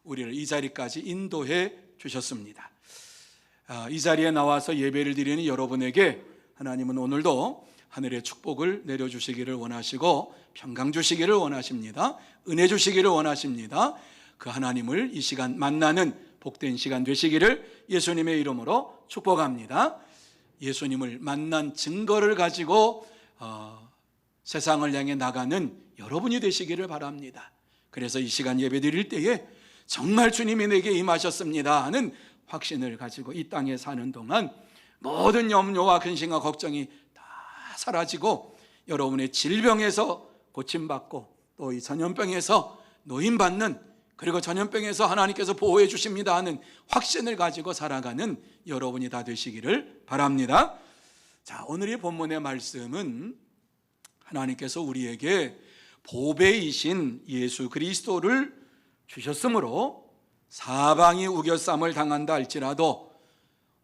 우리를 이 자리까지 인도해 주셨습니다. 이 자리에 나와서 예배를 드리는 여러분에게 하나님은 오늘도 하늘의 축복을 내려주시기를 원하시고 평강 주시기를 원하십니다. 은혜 주시기를 원하십니다. 그 하나님을 이 시간 만나는 복된 시간 되시기를 예수님의 이름으로 축복합니다. 예수님을 만난 증거를 가지고 세상을 향해 나가는 여러분이 되시기를 바랍니다. 그래서 이 시간 예배 드릴 때에 정말 주님이 내게 임하셨습니다 하는 확신을 가지고 이 땅에 사는 동안 모든 염려와 근심과 걱정이 다 사라지고 여러분의 질병에서 고침받고 또 이 전염병에서 노임받는, 그리고 전염병에서 하나님께서 보호해 주십니다 하는 확신을 가지고 살아가는 여러분이 다 되시기를 바랍니다. 자, 오늘의 본문의 말씀은 하나님께서 우리에게 보배이신 예수 그리스도를 주셨으므로 사방이 우겨쌈을 당한다 할지라도,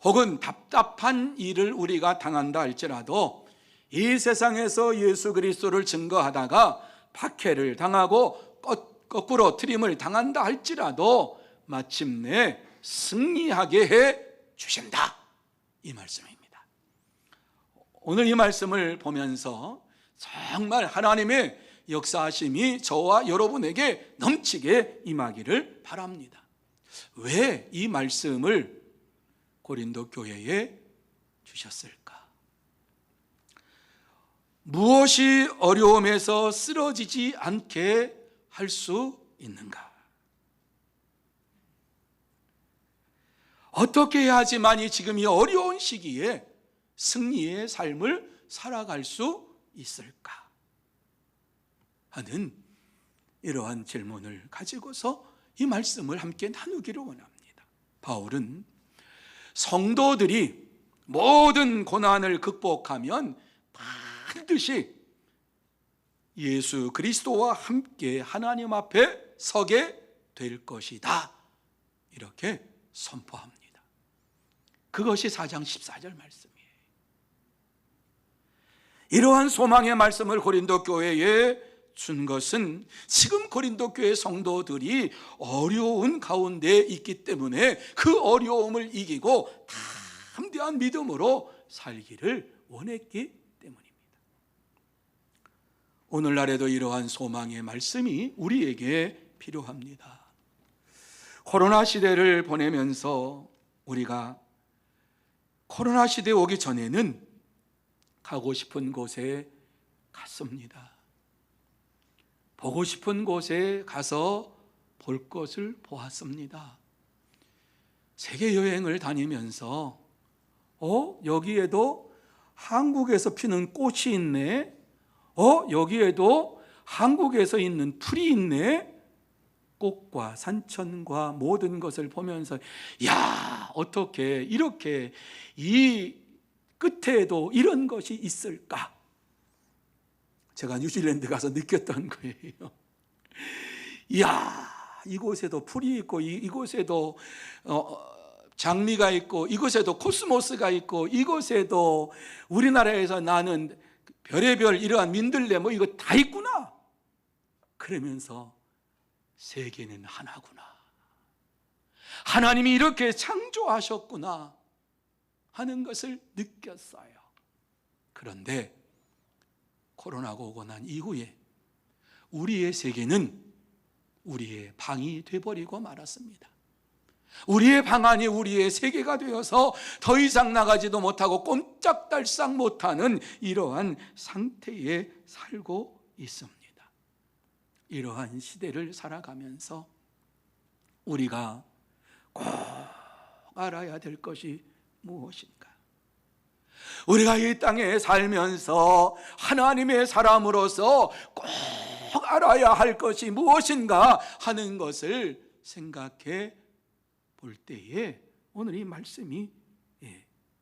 혹은 답답한 일을 우리가 당한다 할지라도, 이 세상에서 예수 그리스도를 증거하다가 박해를 당하고 거꾸로 트림을 당한다 할지라도 마침내 승리하게 해 주신다, 이 말씀입니다. 오늘 이 말씀을 보면서 정말 하나님의 역사하심이 저와 여러분에게 넘치게 임하기를 바랍니다. 왜 이 말씀을 고린도 교회에 주셨을까? 무엇이 어려움에서 쓰러지지 않게 할 수 있는가? 어떻게 해야지만이 지금 이 어려운 시기에 승리의 삶을 살아갈 수 있을까 하는 이러한 질문을 가지고서 이 말씀을 함께 나누기를 원합니다. 바울은 성도들이 모든 고난을 극복하면 반드시 예수 그리스도와 함께 하나님 앞에 서게 될 것이다, 이렇게 선포합니다. 그것이 4장 14절 말씀이에요. 이러한 소망의 말씀을 고린도 교회에 준 것은 지금 고린도 교회 성도들이 어려운 가운데 있기 때문에 그 어려움을 이기고 담대한 믿음으로 살기를 원했기 때문입니다. 오늘날에도 이러한 소망의 말씀이 우리에게 필요합니다. 코로나 시대를 보내면서 우리가 코로나 시대에 오기 전에는 가고 싶은 곳에 갔습니다. 보고 싶은 곳에 가서 볼 것을 보았습니다. 세계 여행을 다니면서 여기에도 한국에서 피는 꽃이 있네, 여기에도 한국에서 있는 풀이 있네, 꽃과 산천과 모든 것을 보면서 야, 어떻게 이렇게 이 끝에도 이런 것이 있을까? 제가 뉴질랜드 가서 느꼈던 거예요. 이야, 이곳에도 풀이 있고 이곳에도 장미가 있고 이곳에도 코스모스가 있고 이곳에도 우리나라에서 나는 별의별 이러한 민들레 이거 다 있구나. 그러면서 세계는 하나구나, 하나님이 이렇게 창조하셨구나 하는 것을 느꼈어요. 그런데 코로나가 오고 난 이후에 우리의 세계는 우리의 방이 되어버리고 말았습니다. 우리의 방 안이 우리의 세계가 되어서 더 이상 나가지도 못하고 꼼짝달싹 못하는 이러한 상태에 살고 있습니다. 이러한 시대를 살아가면서 우리가 꼭 알아야 될 것이 무엇인가? 우리가 이 땅에 살면서 하나님의 사람으로서 꼭 알아야 할 것이 무엇인가 하는 것을 생각해 볼 때에 오늘 이 말씀이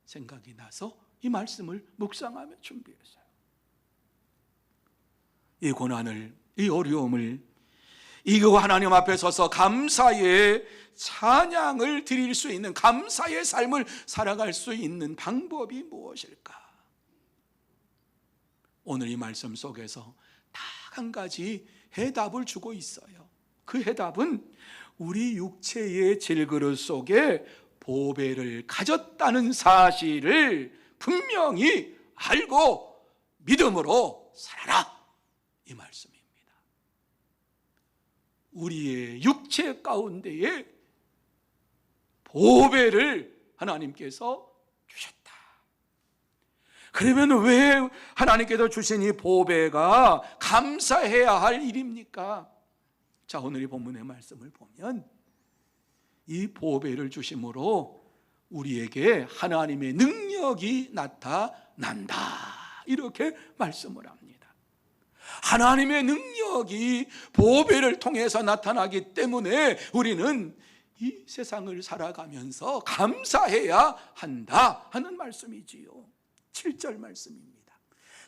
생각이 나서 이 말씀을 묵상하며 준비했어요. 이 고난을, 이 어려움을 이기고 하나님 앞에 서서 감사의 찬양을 드릴 수 있는, 감사의 삶을 살아갈 수 있는 방법이 무엇일까? 오늘 이 말씀 속에서 딱 한 가지 해답을 주고 있어요. 그 해답은 우리 육체의 질그릇 속에 보배를 가졌다는 사실을 분명히 알고 믿음으로 살아라, 이 말씀입니다. 우리의 육체 가운데에 보배를 하나님께서 주셨다. 그러면 왜 하나님께서 주신 이 보배가 감사해야 할 일입니까? 자, 오늘 이 본문의 말씀을 보면 이 보배를 주심으로 우리에게 하나님의 능력이 나타난다, 이렇게 말씀을 합니다. 하나님의 능력이 보배를 통해서 나타나기 때문에 우리는 이 세상을 살아가면서 감사해야 한다 하는 말씀이지요. 7절 말씀입니다.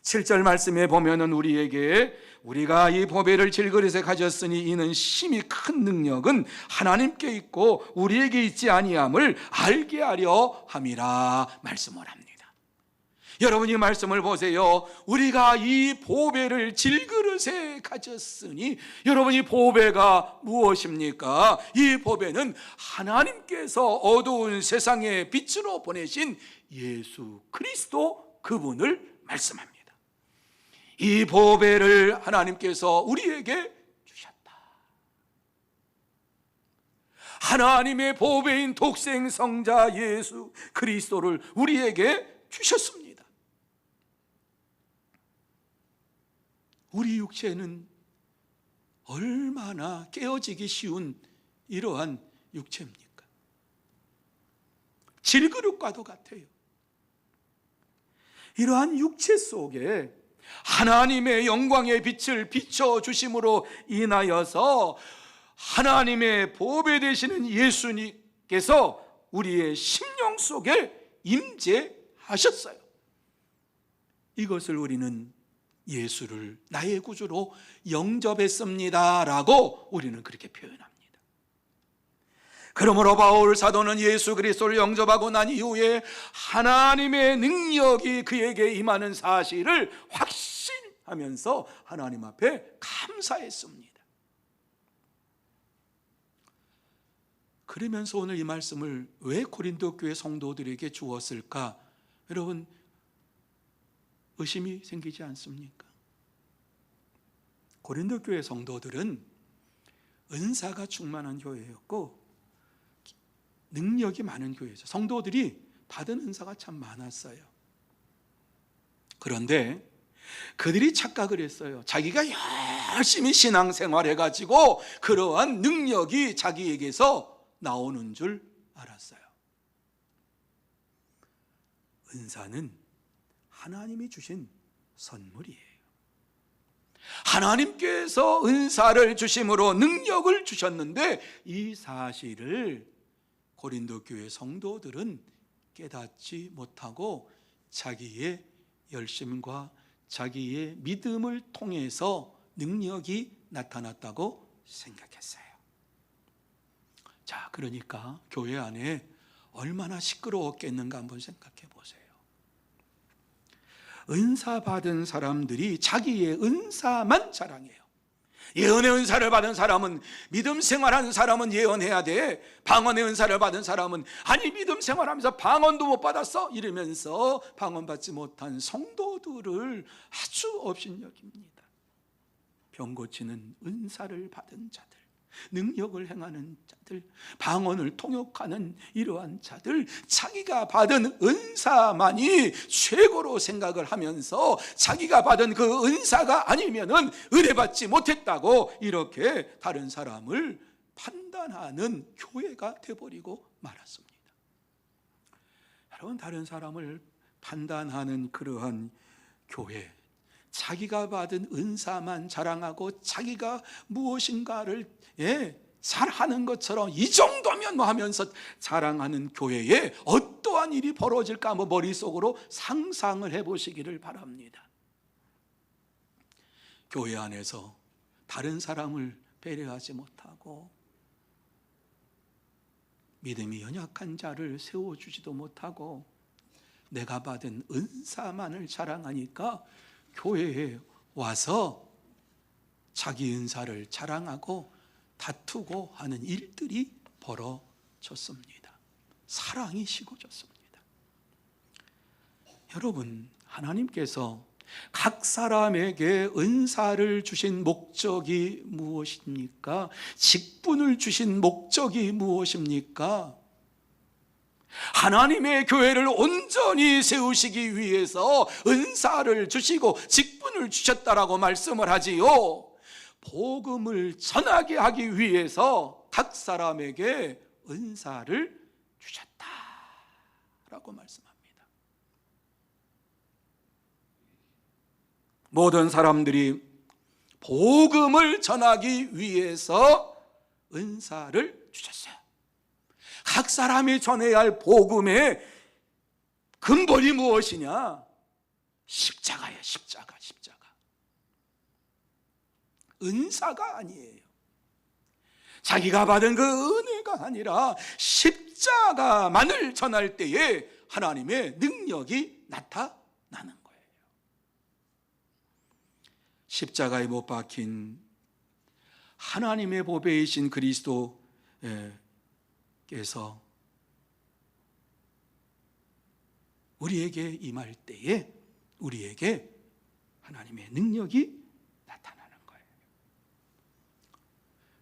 7절 말씀에 보면은 우리가 이 보배를 질그릇에 가졌으니 이는 심히 큰 능력은 하나님께 있고 우리에게 있지 아니함을 알게 하려 함이라 말씀을 합니다. 여러분, 이 말씀을 보세요. 우리가 이 보배를 질그릇에 가졌으니, 여러분, 이 보배가 무엇입니까? 이 보배는 하나님께서 어두운 세상의 빛으로 보내신 예수 그리스도, 그분을 말씀합니다. 이 보배를 하나님께서 우리에게 주셨다. 하나님의 보배인 독생 성자 예수 그리스도를 우리에게 주셨습니다. 우리 육체는 얼마나 깨어지기 쉬운 이러한 육체입니까? 질그릇과도 같아요. 이러한 육체 속에 하나님의 영광의 빛을 비춰주심으로 인하여서 하나님의 보배 되시는 예수님께서 우리의 심령 속에 임재하셨어요. 이것을 우리는 예수를 나의 구주로 영접했습니다 라고 우리는 그렇게 표현합니다. 그러므로 바울 사도는 예수 그리스도를 영접하고 난 이후에 하나님의 능력이 그에게 임하는 사실을 확신하면서 하나님 앞에 감사했습니다. 그러면서 오늘 이 말씀을 왜 고린도 교회 성도들에게 주었을까? 여러분, 의심이 생기지 않습니까? 고린도 교회 성도들은 은사가 충만한 교회였고 능력이 많은 교회죠. 성도들이 받은 은사가 참 많았어요. 그런데 그들이 착각을 했어요. 자기가 열심히 신앙생활 해가지고 그러한 능력이 자기에게서 나오는 줄 알았어요. 은사는 하나님이 주신 선물이에요. 하나님께서 은사를 주심으로 능력을 주셨는데 이 사실을 고린도 교회 성도들은 깨닫지 못하고 자기의 열심과 자기의 믿음을 통해서 능력이 나타났다고 생각했어요. 자, 그러니까 교회 안에 얼마나 시끄러웠겠는가 한번 생각해 보세요. 은사 받은 사람들이 자기의 은사만 자랑해요. 예언의 은사를 받은 사람은, 믿음 생활하는 사람은 예언해야 돼. 방언의 은사를 받은 사람은 아니 믿음 생활하면서 방언도 못 받았어 이러면서 방언 받지 못한 성도들을 아주 업신여깁니다. 병 고치는 은사를 받은 자들, 능력을 행하는 자들, 방언을 통역하는 이러한 자들, 자기가 받은 은사만이 최고로 생각을 하면서 자기가 받은 그 은사가 아니면은 의뢰받지 못했다고 이렇게 다른 사람을 판단하는 교회가 되어버리고 말았습니다. 여러분, 다른 사람을 판단하는 그러한 교회, 자기가 받은 은사만 자랑하고 자기가 무엇인가를 잘하는 것처럼 이 정도면 하면서 자랑하는 교회에 어떠한 일이 벌어질까 머릿속으로 상상을 해보시기를 바랍니다. 교회 안에서 다른 사람을 배려하지 못하고 믿음이 연약한 자를 세워주지도 못하고 내가 받은 은사만을 자랑하니까 교회에 와서 자기 은사를 자랑하고 다투고 하는 일들이 벌어졌습니다. 사랑이 식어졌습니다. 여러분, 하나님께서 각 사람에게 은사를 주신 목적이 무엇입니까? 직분을 주신 목적이 무엇입니까? 하나님의 교회를 온전히 세우시기 위해서 은사를 주시고 직분을 주셨다라고 말씀을 하지요. 복음을 전하게 하기 위해서 각 사람에게 은사를 주셨다라고 말씀합니다. 모든 사람들이 복음을 전하기 위해서 은사를 주셨어요. 각 사람이 전해야 할 복음의 근본이 무엇이냐? 십자가예요. 십자가. 은사가 아니에요. 자기가 받은 그 은혜가 아니라 십자가만을 전할 때에 하나님의 능력이 나타나는 거예요. 십자가에 못 박힌 하나님의 보배이신 그리스도께서 우리에게 임할 때에 우리에게 하나님의 능력이 나타나는 거예요.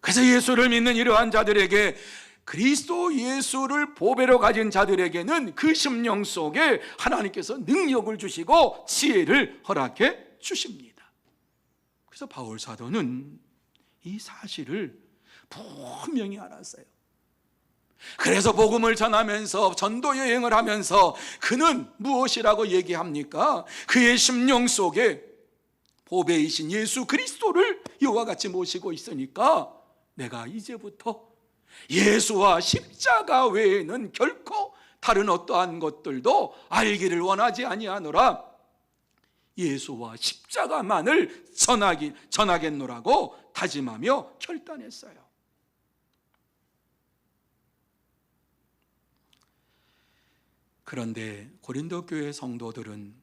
그래서 예수를 믿는 이러한 자들에게, 그리스도 예수를 보배로 가진 자들에게는 그 심령 속에 하나님께서 능력을 주시고 지혜를 허락해 주십니다. 그래서 바울 사도는 이 사실을 분명히 알았어요. 그래서 복음을 전하면서 전도 여행을 하면서 그는 무엇이라고 얘기합니까? 그의 심령 속에 보배이신 예수 그리스도를 이와 같이 모시고 있으니까 내가 이제부터 예수와 십자가 외에는 결코 다른 어떠한 것들도 알기를 원하지 아니하노라. 예수와 십자가만을 전하겠노라고 다짐하며 결단했어요. 그런데 고린도 교회 성도들은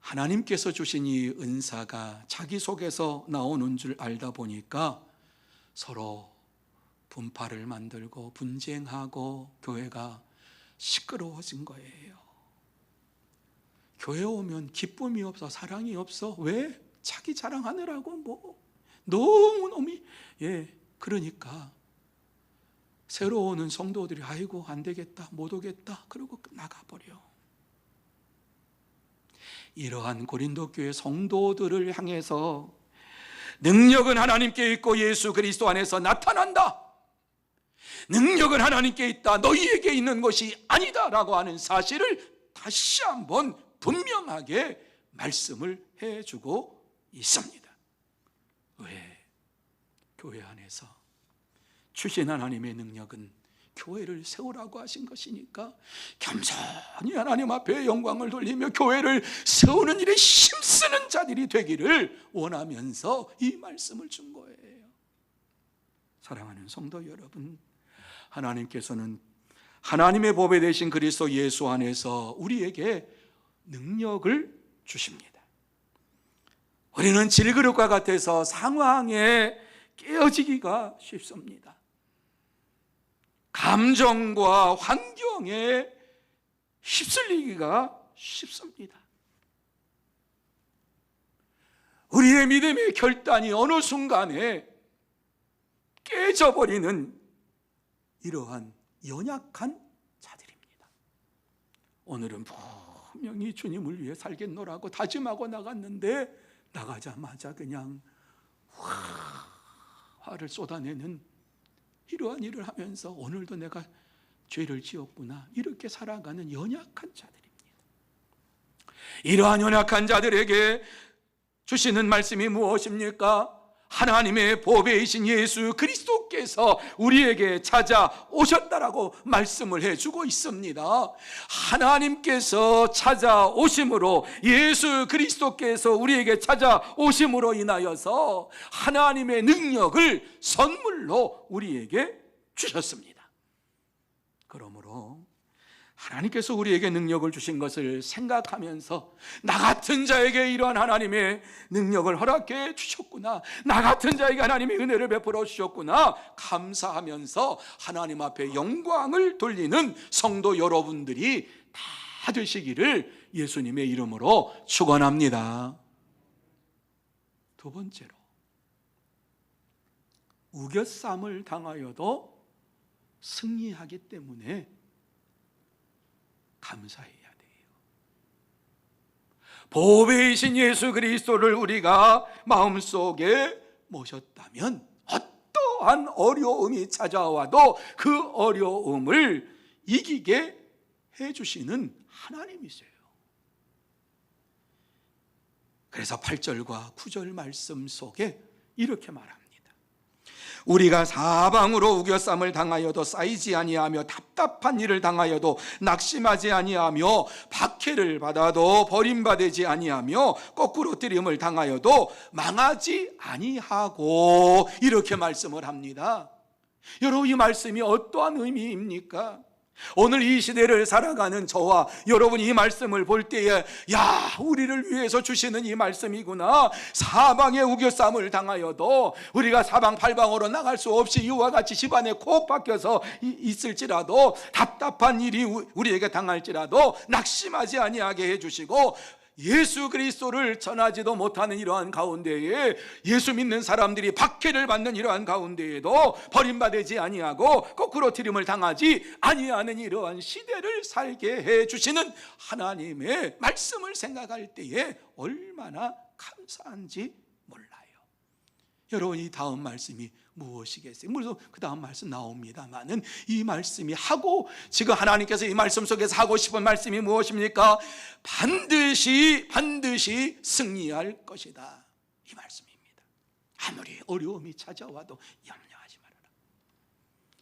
하나님께서 주신 이 은사가 자기 속에서 나오는 줄 알다 보니까 서로 분파를 만들고 분쟁하고 교회가 시끄러워진 거예요. 교회 오면 기쁨이 없어, 사랑이 없어. 왜? 자기 자랑하느라고 너무너무 그러니까 새로 오는 성도들이 아이고 안 되겠다, 못 오겠다 그러고 나가버려. 이러한 고린도 교회 성도들을 향해서 능력은 하나님께 있고 예수 그리스도 안에서 나타난다, 능력은 하나님께 있다, 너희에게 있는 것이 아니다 라고 하는 사실을 다시 한번 분명하게 말씀을 해주고 있습니다. 왜? 교회 안에서 주신 하나님의 능력은 교회를 세우라고 하신 것이니까 겸손히 하나님 앞에 영광을 돌리며 교회를 세우는 일에 힘쓰는 자들이 되기를 원하면서 이 말씀을 준 거예요. 사랑하는 성도 여러분, 하나님께서는 하나님의 보배 되신 그리스도 예수 안에서 우리에게 능력을 주십니다. 우리는 질그릇과 같아서 상황에 깨어지기가 쉽습니다. 감정과 환경에 휩쓸리기가 쉽습니다. 우리의 믿음의 결단이 어느 순간에 깨져버리는 이러한 연약한 자들입니다. 오늘은 분명히 주님을 위해 살겠노라고 다짐하고 나갔는데 나가자마자 그냥 화를 쏟아내는 이러한 일을 하면서 오늘도 내가 죄를 지었구나 이렇게 살아가는 연약한 자들입니다. 이러한 연약한 자들에게 주시는 말씀이 무엇입니까? 하나님의 보배이신 예수 그리스도께서 우리에게 찾아오셨다라고 말씀을 해주고 있습니다. 하나님께서 찾아오심으로, 예수 그리스도께서 우리에게 찾아오심으로 인하여서 하나님의 능력을 선물로 우리에게 주셨습니다. 그러므로 하나님께서 우리에게 능력을 주신 것을 생각하면서 나 같은 자에게 이러한 하나님의 능력을 허락해 주셨구나, 나 같은 자에게 하나님의 은혜를 베풀어 주셨구나 감사하면서 하나님 앞에 영광을 돌리는 성도 여러분들이 다 되시기를 예수님의 이름으로 축원합니다. 두 번째로, 우겨쌈을 당하여도 승리하기 때문에 감사해야 돼요. 보배이신 예수 그리스도를 우리가 마음속에 모셨다면 어떠한 어려움이 찾아와도 그 어려움을 이기게 해주시는 하나님이세요. 그래서 8절과 9절 말씀 속에 이렇게 말합니다. 우리가 사방으로 우겨쌈을 당하여도 쌓이지 아니하며 답답한 일을 당하여도 낙심하지 아니하며 박해를 받아도 버림받지 아니하며 거꾸로 뜨림을 당하여도 망하지 아니하고, 이렇게 말씀을 합니다. 여러분, 이 말씀이 어떠한 의미입니까? 오늘 이 시대를 살아가는 저와 여러분이 이 말씀을 볼 때에, 야, 우리를 위해서 주시는 이 말씀이구나. 사방에 우겨쌈을 당하여도 우리가 사방팔방으로 나갈 수 없이 이와 같이 집안에 콕 박혀서 있을지라도, 답답한 일이 우리에게 당할지라도 낙심하지 아니하게 해주시고, 예수 그리스도를 전하지도 못하는 이러한 가운데에, 예수 믿는 사람들이 박해를 받는 이러한 가운데에도 버림받지 아니하고 거꾸로 트림을 당하지 아니하는 이러한 시대를 살게 해주시는 하나님의 말씀을 생각할 때에 얼마나 감사한지 몰라요. 여러분, 이 다음 말씀이 무엇이겠어요? 물론 그 다음 말씀 나옵니다만은, 이 말씀이 하고, 지금 하나님께서 이 말씀 속에서 하고 싶은 말씀이 무엇입니까? 반드시 승리할 것이다, 이 말씀입니다. 아무리 어려움이 찾아와도 염려하지 말아라.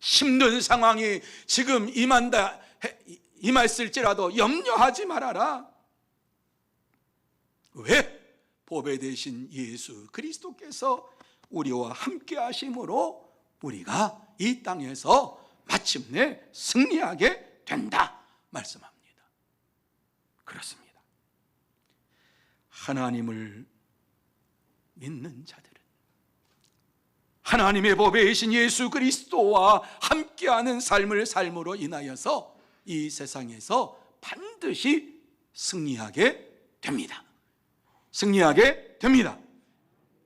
힘든 상황이 지금 임했을지라도 염려하지 말아라. 왜? 보배 되신 예수 그리스도께서 우리와 함께 하심으로 우리가 이 땅에서 마침내 승리하게 된다 말씀합니다. 그렇습니다. 하나님을 믿는 자들은 하나님의 보배이신 예수 그리스도와 함께하는 삶을 삶으로 인하여서 이 세상에서 반드시 승리하게 됩니다. 승리하게 됩니다.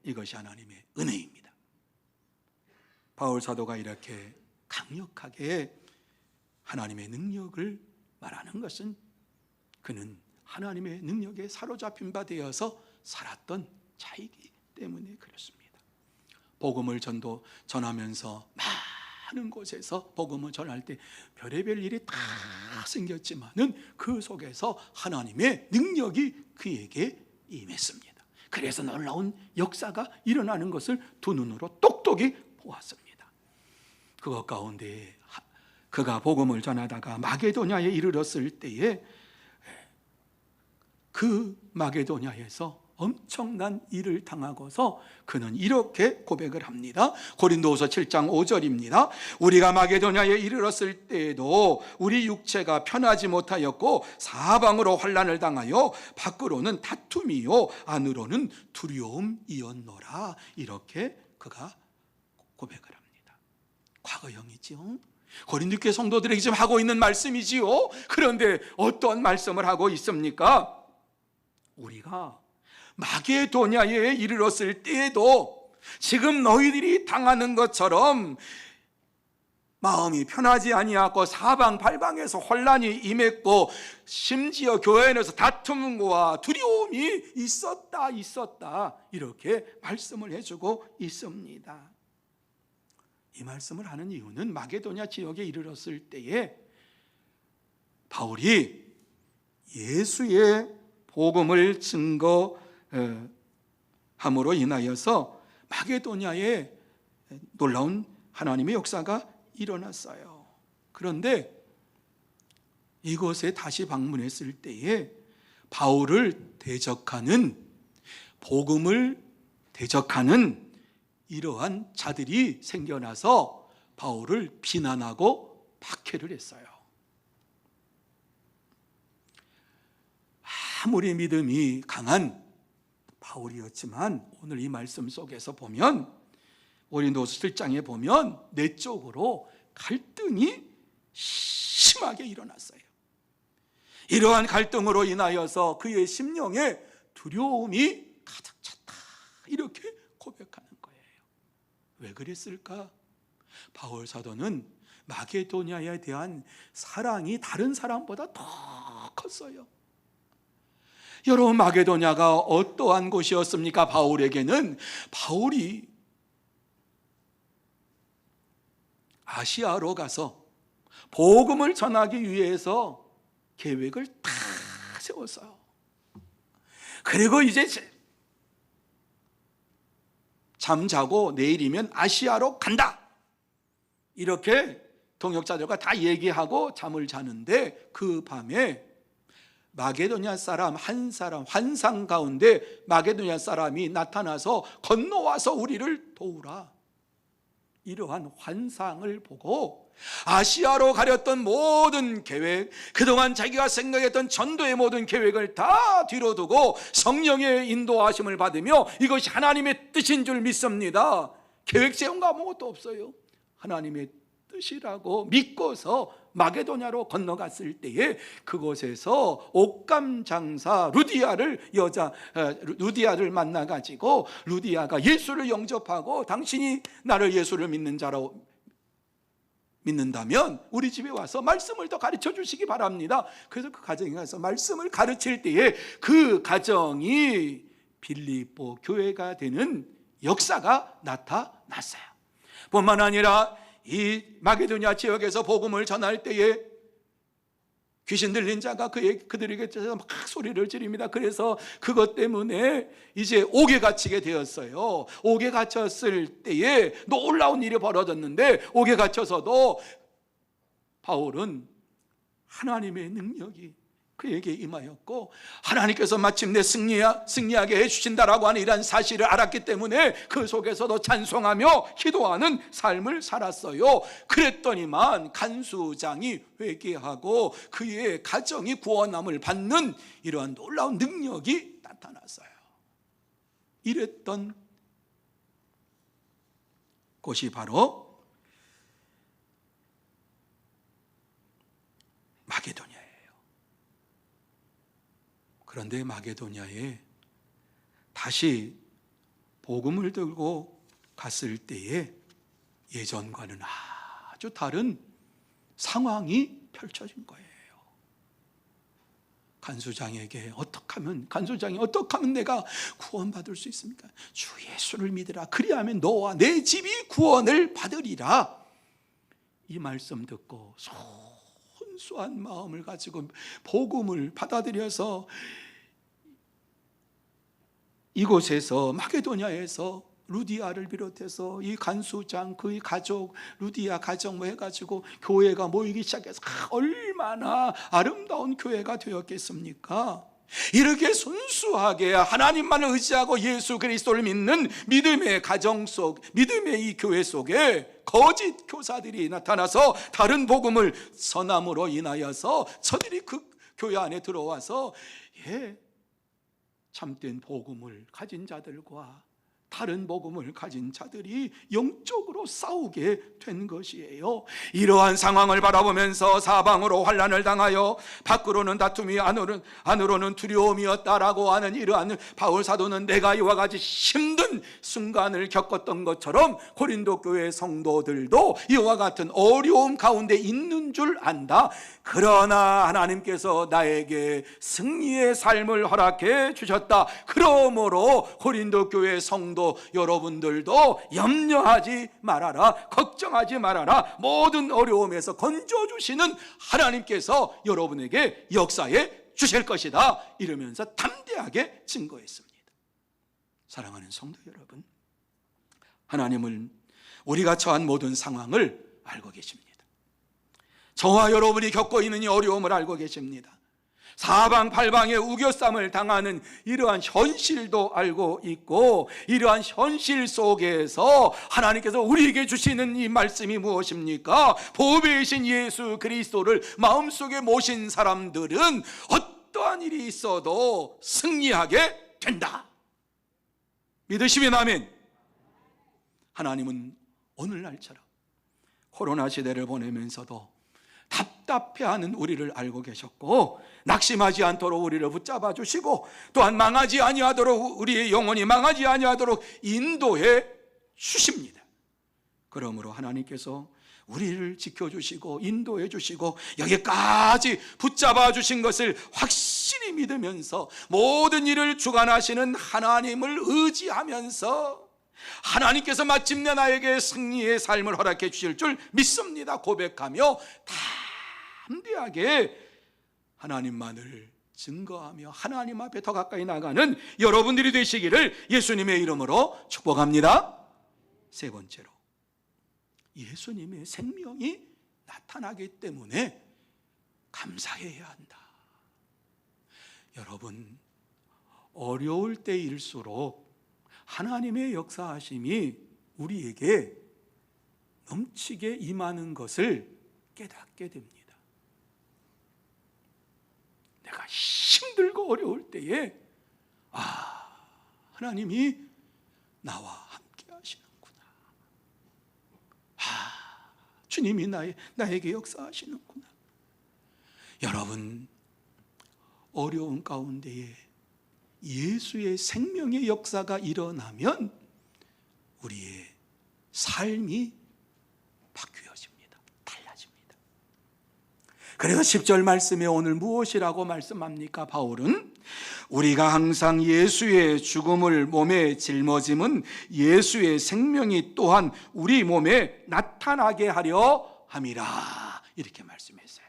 이것이 하나님의 은혜입니다. 바울 사도가 이렇게 강력하게 하나님의 능력을 말하는 것은 그는 하나님의 능력에 사로잡힌 바 되어서 살았던 자이기 때문에 그렇습니다. 복음을 전하면서 많은 곳에서 복음을 전할 때 별의별 일이 다 생겼지만은 그 속에서 하나님의 능력이 그에게 임했습니다. 그래서 놀라운 역사가 일어나는 것을 두 눈으로 똑똑히 보았습니다. 그것 가운데 그가 복음을 전하다가 마게도냐에 이르렀을 때에 그 마게도냐에서 엄청난 일을 당하고서 그는 이렇게 고백을 합니다. 고린도후서 7장 5절입니다. 우리가 마게도냐에 이르렀을 때에도 우리 육체가 편하지 못하였고 사방으로 환난을 당하여 밖으로는 다툼이요 안으로는 두려움이었노라. 이렇게 그가 고백을 합니다. 과거형이죠. 고린도 교회 성도들에게 지금 하고 있는 말씀이지요. 그런데 어떤 말씀을 하고 있습니까? 우리가 마게도냐에 이르렀을 때에도 지금 너희들이 당하는 것처럼 마음이 편하지 아니하고 사방팔방에서 혼란이 임했고 심지어 교회 안에서 다툼과 두려움이 있었다 이렇게 말씀을 해주고 있습니다. 이 말씀을 하는 이유는 마게도냐 지역에 이르렀을 때에 바울이 예수의 복음을 증거함으로 인하여서 마게도냐에 놀라운 하나님의 역사가 일어났어요. 그런데 이곳에 다시 방문했을 때에 바울을 대적하는, 복음을 대적하는 이러한 자들이 생겨나서 바울을 비난하고 박해를 했어요. 아무리 믿음이 강한 바울이었지만 오늘 이 말씀 속에서 보면 고린도서 7장에 보면 내적으로 갈등이 심하게 일어났어요. 이러한 갈등으로 인하여서 그의 심령에 두려움이 가득 찼다, 이렇게 고백하는 거예요. 왜 그랬을까? 바울 사도는 마게도냐에 대한 사랑이 다른 사람보다 더 컸어요. 여러분, 마게도냐가 어떠한 곳이었습니까? 바울에게는 바울이 아시아로 가서 복음을 전하기 위해서 계획을 다 세웠어요. 그리고 이제 잠자고 내일이면 아시아로 간다, 이렇게 동역자들과 다 얘기하고 잠을 자는데 그 밤에 마게도냐 사람 한 사람, 환상 가운데 마게도냐 사람이 나타나서 건너와서 우리를 도우라, 이러한 환상을 보고 아시아로 가렸던 모든 계획, 그동안 자기가 생각했던 전도의 모든 계획을 다 뒤로 두고 성령의 인도하심을 받으며 이것이 하나님의 뜻인 줄 믿습니다. 계획 세운 거 아무것도 없어요. 하나님의 뜻이라고 믿고서 마게도냐로 건너갔을 때에 그곳에서 옷감 장사 루디아를 만나가지고 루디아가 예수를 영접하고 당신이 나를 예수를 믿는 자로 믿는다면 우리 집에 와서 말씀을 더 가르쳐 주시기 바랍니다. 그래서 그 가정에 가서 말씀을 가르칠 때에 그 가정이 빌립보 교회가 되는 역사가 나타났어요. 뿐만 아니라 이 마게도냐 지역에서 복음을 전할 때에 귀신 들린 자가 그들에게 막 소리를 지릅니다. 그래서 그것 때문에 이제 옥에 갇히게 되었어요. 옥에 갇혔을 때에 놀라운 일이 벌어졌는데, 옥에 갇혀서도 바울은 하나님의 능력이 그에게 임하였고 하나님께서 마침내 승리하게 해주신다라고 하는 이러한 사실을 알았기 때문에 그 속에서도 찬송하며 기도하는 삶을 살았어요. 그랬더니만 간수장이 회개하고 그의 가정이 구원함을 받는 이러한 놀라운 능력이 나타났어요. 이랬던 곳이 바로 마게도냐. 그런데 마게도냐에 다시 복음을 들고 갔을 때에 예전과는 아주 다른 상황이 펼쳐진 거예요. 간수장이 어떻게 하면 내가 구원받을 수 있습니까? 주 예수를 믿으라, 그리하면 너와 내 집이 구원을 받으리라. 이 말씀 듣고 순수한 마음을 가지고 복음을 받아들여서 이곳에서 마게도냐에서 루디아를 비롯해서 이 간수장, 그의 가족, 루디아 가정 해가지고 교회가 모이기 시작해서 얼마나 아름다운 교회가 되었겠습니까? 이렇게 순수하게 하나님만을 의지하고 예수 그리스도를 믿는 믿음의 가정 속, 믿음의 이 교회 속에 거짓 교사들이 나타나서 다른 복음을 선함으로 인하여서 저들이 그 교회 안에 들어와서 참된 복음을 가진 자들과 다른 복음을 가진 자들이 영적으로 싸우게 된 것이에요. 이러한 상황을 바라보면서 사방으로 환난을 당하여 밖으로는 다툼이 안으로는 두려움이었다라고 하는 이러한 바울 사도는 내가 이와 같이 힘든 순간을 겪었던 것처럼 고린도 교회 성도들도 이와 같은 어려움 가운데 있는 줄 안다. 그러나 하나님께서 나에게 승리의 삶을 허락해 주셨다. 그러므로 고린도 교회 성도 여러분들도 염려하지 말아라, 걱정하지 말아라. 모든 어려움에서 건져주시는 하나님께서 여러분에게 역사해 주실 것이다. 이러면서 담대하게 증거했습니다. 사랑하는 성도 여러분, 하나님은 우리가 처한 모든 상황을 알고 계십니다. 저와 여러분이 겪고 있는 이 어려움을 알고 계십니다. 사방팔방에 우겨쌈을 당하는 이러한 현실도 알고 있고, 이러한 현실 속에서 하나님께서 우리에게 주시는 이 말씀이 무엇입니까? 보배이신 예수 그리스도를 마음속에 모신 사람들은 어떠한 어떠한 일이 있어도 승리하게 된다. 믿으시면 아멘. 하나님은 오늘날처럼 코로나 시대를 보내면서도 답답해하는 우리를 알고 계셨고, 낙심하지 않도록 우리를 붙잡아 주시고, 또한 망하지 아니하도록, 우리의 영혼이 망하지 아니하도록 인도해 주십니다. 그러므로 하나님께서 우리를 지켜주시고 인도해 주시고 여기까지 붙잡아 주신 것을 확실히 믿으면서 모든 일을 주관하시는 하나님을 의지하면서 하나님께서 마침내 나에게 승리의 삶을 허락해 주실 줄 믿습니다 고백하며 담대하게 하나님만을 증거하며 하나님 앞에 더 가까이 나가는 여러분들이 되시기를 예수님의 이름으로 축복합니다. 세 번째로, 예수님의 생명이 나타나기 때문에 감사해야 한다. 여러분, 어려울 때일수록 하나님의 역사하심이 우리에게 넘치게 임하는 것을 깨닫게 됩니다. 내가 힘들고 어려울 때에 하나님이 나와 함께 하시는구나. 주님이 나에게 역사하시는구나. 여러분, 어려운 가운데에 예수의 생명의 역사가 일어나면 우리의 삶이 바뀌어집니다. 달라집니다. 그래서 10절 말씀에 오늘 무엇이라고 말씀합니까? 바울은 우리가 항상 예수의 죽음을 몸에 짊어짐은 예수의 생명이 또한 우리 몸에 나타나게 하려 함이라, 이렇게 말씀했어요.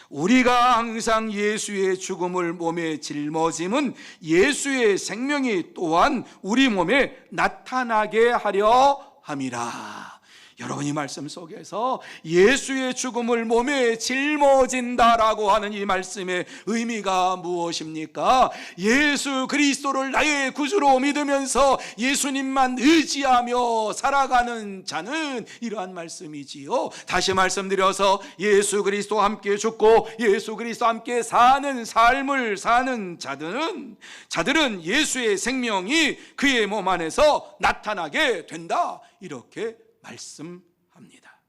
우리가 항상 예수의 죽음을 몸에 짊어짐은 예수의 생명이 또한 우리 몸에 나타나게 하려 함이라. 여러분, 이 말씀 속에서 예수의 죽음을 몸에 짊어진다라고 하는 이 말씀의 의미가 무엇입니까? 예수 그리스도를 나의 구주로 믿으면서 예수님만 의지하며 살아가는 자는 이러한 말씀이지요. 다시 말씀드려서 예수 그리스도와 함께 죽고 예수 그리스도와 함께 사는 삶을 사는 자들은 예수의 생명이 그의 몸 안에서 나타나게 된다, 이렇게 말씀합니다.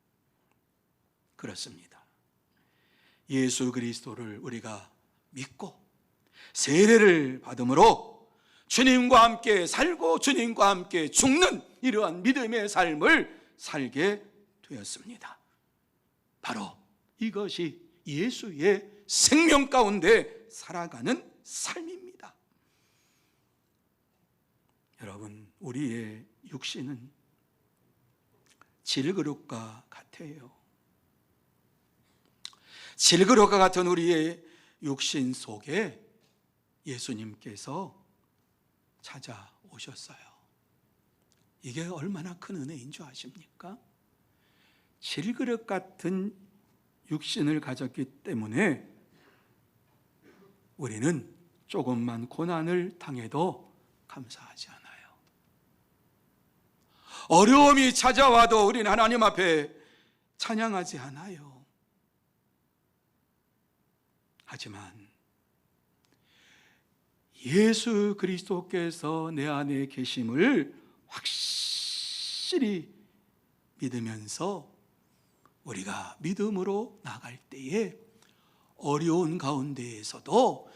그렇습니다. 예수 그리스도를 우리가 믿고 세례를 받음으로 주님과 함께 살고 주님과 함께 죽는 이러한 믿음의 삶을 살게 되었습니다. 바로 이것이 예수의 생명 가운데 살아가는 삶입니다. 여러분, 우리의 육신은 질그릇과 같아요. 질그릇과 같은 우리의 육신 속에 예수님께서 찾아오셨어요. 이게 얼마나 큰 은혜인 줄 아십니까? 질그릇 같은 육신을 가졌기 때문에 우리는 조금만 고난을 당해도 감사하지 않아요. 어려움이 찾아와도 우리는 하나님 앞에 찬양하지 않아요. 하지만 예수 그리스도께서 내 안에 계심을 확실히 믿으면서 우리가 믿음으로 나갈 때에 어려운 가운데에서도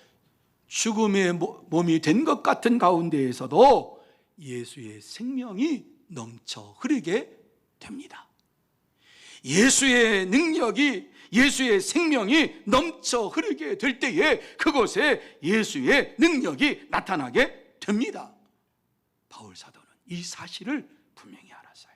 죽음의 몸이 된 것 같은 가운데에서도 예수의 생명이 넘쳐 흐르게 됩니다. 예수의 능력이, 예수의 생명이 넘쳐 흐르게 될 때에 그곳에 예수의 능력이 나타나게 됩니다. 바울 사도는 이 사실을 분명히 알았어요.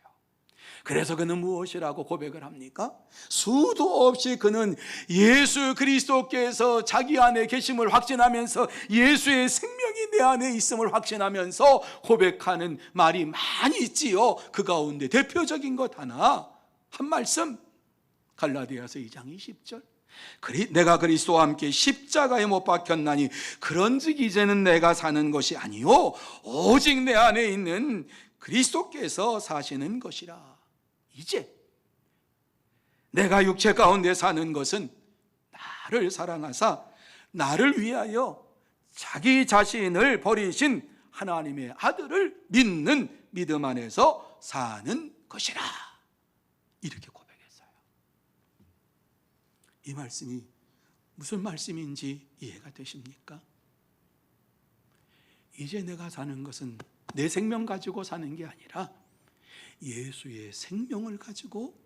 그래서 그는 무엇이라고 고백을 합니까? 수도 없이 그는 예수 그리스도께서 자기 안에 계심을 확신하면서 예수의 생명이 내 안에 있음을 확신하면서 고백하는 말이 많이 있지요. 그 가운데 대표적인 것 하나, 한 말씀, 갈라디아서 2장 20절. 내가 그리스도와 함께 십자가에 못 박혔나니 그런즉 이제는 내가 사는 것이 아니요 오직 내 안에 있는 그리스도께서 사시는 것이라. 이제 내가 육체 가운데 사는 것은 나를 사랑하사 나를 위하여 자기 자신을 버리신 하나님의 아들을 믿는 믿음 안에서 사는 것이라, 이렇게 고백했어요. 이 말씀이 무슨 말씀인지 이해가 되십니까? 이제 내가 사는 것은 내 생명 가지고 사는 게 아니라 예수의 생명을 가지고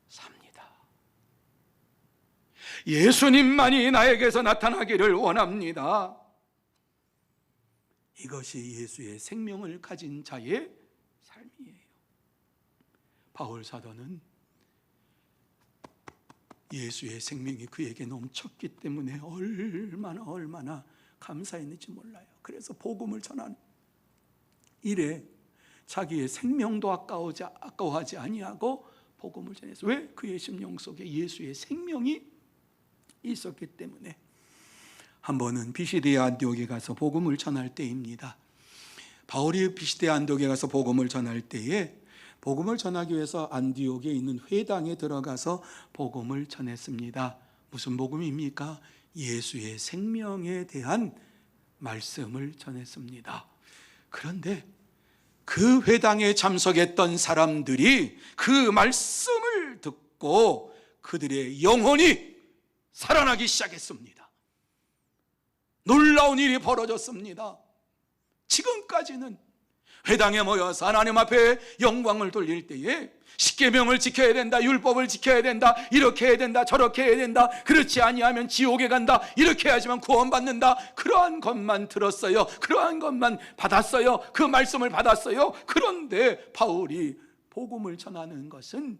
삽니다. 예수님만이 나에게서 나타나기를 원합니다. 이것이 예수의 생명을 가진 자의 삶이에요. 바울 사도는 예수의 생명이 그에게 넘쳤기 때문에 얼마나 감사했는지 몰라요. 그래서 복음을 전하는 일에 자기의 생명도 아까워하지 아니하고 복음을 전했어요. 왜? 그의 심령 속에 예수의 생명이 있었기 때문에. 한 번은 비시디아 안디옥에 가서 복음을 전할 때입니다. 바울이 비시디아 안디옥에 가서 복음을 전할 때에 복음을 전하기 위해서 안디옥에 있는 회당에 들어가서 복음을 전했습니다. 무슨 복음입니까? 예수의 생명에 대한 말씀을 전했습니다. 그런데 그 회당에 참석했던 사람들이 그 말씀을 듣고 그들의 영혼이 살아나기 시작했습니다. 놀라운 일이 벌어졌습니다. 지금까지는 회당에 모여서 하나님 앞에 영광을 돌릴 때에 십계명을 지켜야 된다, 율법을 지켜야 된다, 이렇게 해야 된다, 저렇게 해야 된다, 그렇지 아니하면 지옥에 간다, 이렇게 해야지만 구원받는다, 그러한 것만 들었어요. 그러한 것만 받았어요. 그 말씀을 받았어요. 그런데 바울이 복음을 전하는 것은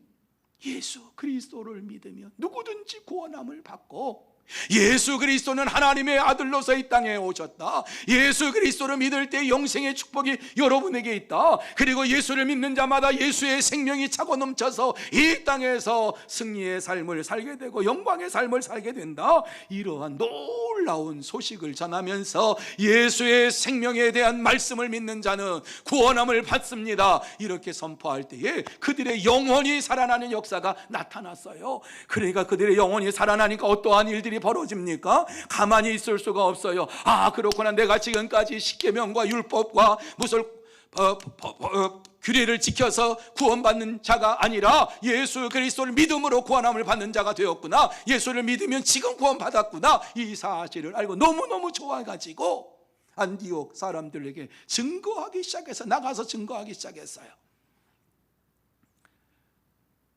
예수 그리스도를 믿으면 누구든지 구원함을 받고, 예수 그리스도는 하나님의 아들로서 이 땅에 오셨다, 예수 그리스도를 믿을 때 영생의 축복이 여러분에게 있다, 그리고 예수를 믿는 자마다 예수의 생명이 차고 넘쳐서 이 땅에서 승리의 삶을 살게 되고 영광의 삶을 살게 된다, 이러한 놀라운 소식을 전하면서 예수의 생명에 대한 말씀을 믿는 자는 구원함을 받습니다, 이렇게 선포할 때에 그들의 영혼이 살아나는 역사가 나타났어요. 그러니까 그들의 영혼이 살아나니까 어떠한 일들이 벌어집니까? 가만히 있을 수가 없어요. 아, 그렇구나. 내가 지금까지 십계명과 율법과 무슨 규례를 지켜서 구원받는 자가 아니라 예수 그리스도를 믿음으로 구원함을 받는 자가 되었구나, 예수를 믿으면 지금 구원받았구나, 이 사실을 알고 너무너무 좋아가지고 안디옥 사람들에게 증거하기 시작해서 나가서 증거하기 시작했어요.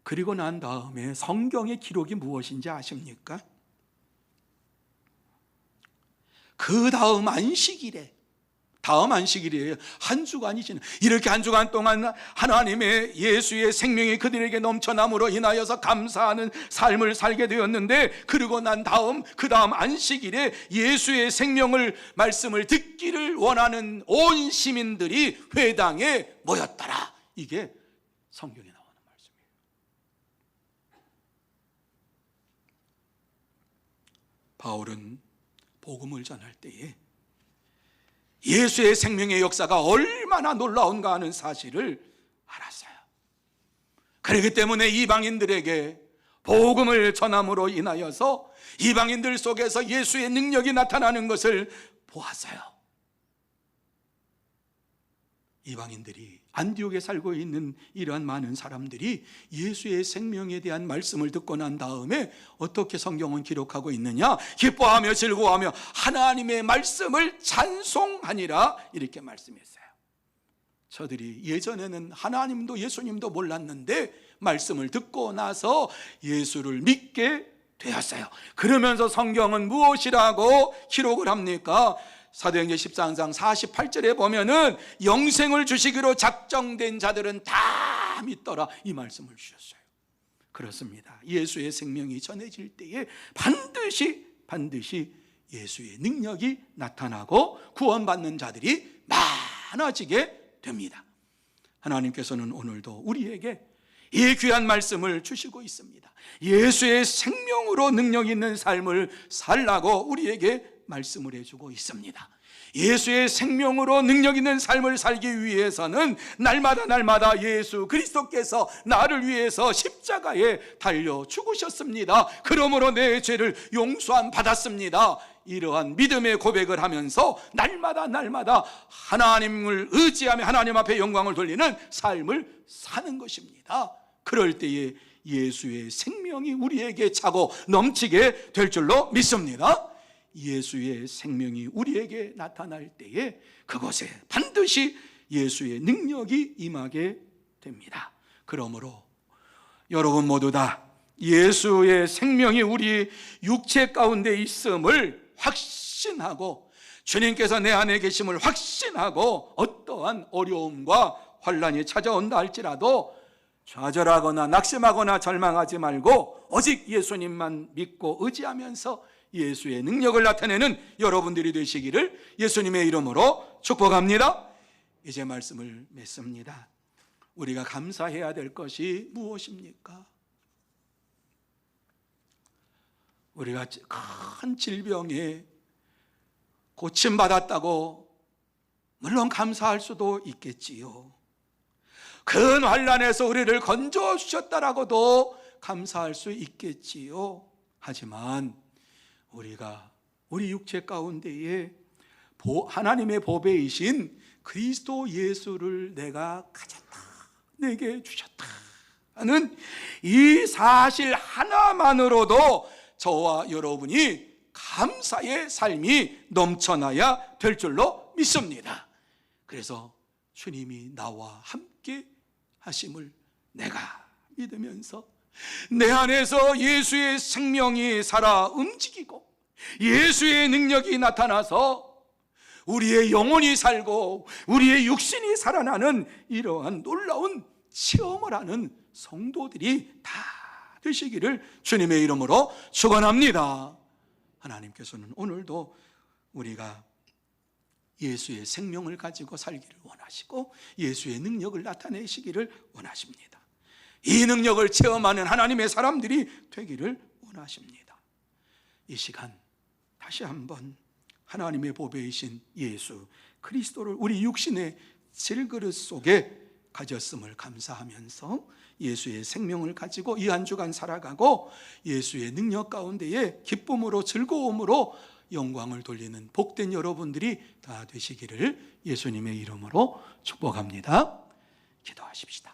그리고 난 다음에 성경의 기록이 무엇인지 아십니까? 그 다음 안식일에, 다음 안식일이에요. 한 주간이 지나, 이렇게 한 주간 동안 하나님의 예수의 생명이 그들에게 넘쳐남으로 인하여서 감사하는 삶을 살게 되었는데, 그리고 난 다음 그 다음 안식일에 예수의 생명을 말씀을 듣기를 원하는 온 시민들이 회당에 모였더라. 이게 성경에 나오는 말씀이에요. 바울은 복음을 전할 때에 예수의 생명의 역사가 얼마나 놀라운가 하는 사실을 알았어요. 그렇기 때문에 이방인들에게 복음을 전함으로 인하여서 이방인들 속에서 예수의 능력이 나타나는 것을 보았어요. 이방인들이, 안디옥에 살고 있는 이러한 많은 사람들이 예수의 생명에 대한 말씀을 듣고 난 다음에 어떻게 성경은 기록하고 있느냐? 기뻐하며 즐거워하며 하나님의 말씀을 찬송하니라, 이렇게 말씀했어요. 저들이 예전에는 하나님도 예수님도 몰랐는데 말씀을 듣고 나서 예수를 믿게 되었어요. 그러면서 성경은 무엇이라고 기록을 합니까? 사도행전 14장 48절에 보면은 영생을 주시기로 작정된 자들은 다 믿더라, 이 말씀을 주셨어요. 그렇습니다. 예수의 생명이 전해질 때에 반드시 예수의 능력이 나타나고 구원받는 자들이 많아지게 됩니다. 하나님께서는 오늘도 우리에게 이 귀한 말씀을 주시고 있습니다. 예수의 생명으로 능력 있는 삶을 살라고 우리에게 말씀을 해주고 있습니다. 예수의 생명으로 능력 있는 삶을 살기 위해서는 날마다 예수 그리스도께서 나를 위해서 십자가에 달려 죽으셨습니다. 그러므로 내 죄를 용서함 받았습니다. 이러한 믿음의 고백을 하면서 날마다 하나님을 의지하며 하나님 앞에 영광을 돌리는 삶을 사는 것입니다. 그럴 때에 예수의 생명이 우리에게 차고 넘치게 될 줄로 믿습니다. 예수의 생명이 우리에게 나타날 때에 그곳에 반드시 예수의 능력이 임하게 됩니다. 그러므로 여러분 모두 다 예수의 생명이 우리 육체 가운데 있음을 확신하고 주님께서 내 안에 계심을 확신하고 어떠한 어려움과 환난이 찾아온다 할지라도 좌절하거나 낙심하거나 절망하지 말고 오직 예수님만 믿고 의지하면서 예수의 능력을 나타내는 여러분들이 되시기를 예수님의 이름으로 축복합니다. 이제 말씀을 맺습니다. 우리가 감사해야 될 것이 무엇입니까? 우리가 큰 질병에 고침받았다고 물론 감사할 수도 있겠지요. 큰 환난에서 우리를 건져주셨다라고도 감사할 수 있겠지요. 하지만 우리가 우리 육체 가운데에 하나님의 보배이신 그리스도 예수를 내가 가졌다, 내게 주셨다 하는 이 사실 하나만으로도 저와 여러분이 감사의 삶이 넘쳐나야 될 줄로 믿습니다. 그래서 주님이 나와 함께 하심을 내가 믿으면서 내 안에서 예수의 생명이 살아 움직이고 예수의 능력이 나타나서 우리의 영혼이 살고 우리의 육신이 살아나는 이러한 놀라운 체험을 하는 성도들이 다 되시기를 주님의 이름으로 축원합니다. 하나님께서는 오늘도 우리가 예수의 생명을 가지고 살기를 원하시고 예수의 능력을 나타내시기를 원하십니다. 이 능력을 체험하는 하나님의 사람들이 되기를 원하십니다. 이 시간 다시 한번 하나님의 보배이신 예수 그리스도를 우리 육신의 질그릇 속에 가졌음을 감사하면서 예수의 생명을 가지고 이 한 주간 살아가고 예수의 능력 가운데에 기쁨으로 즐거움으로 영광을 돌리는 복된 여러분들이 다 되시기를 예수님의 이름으로 축복합니다. 기도하십시다.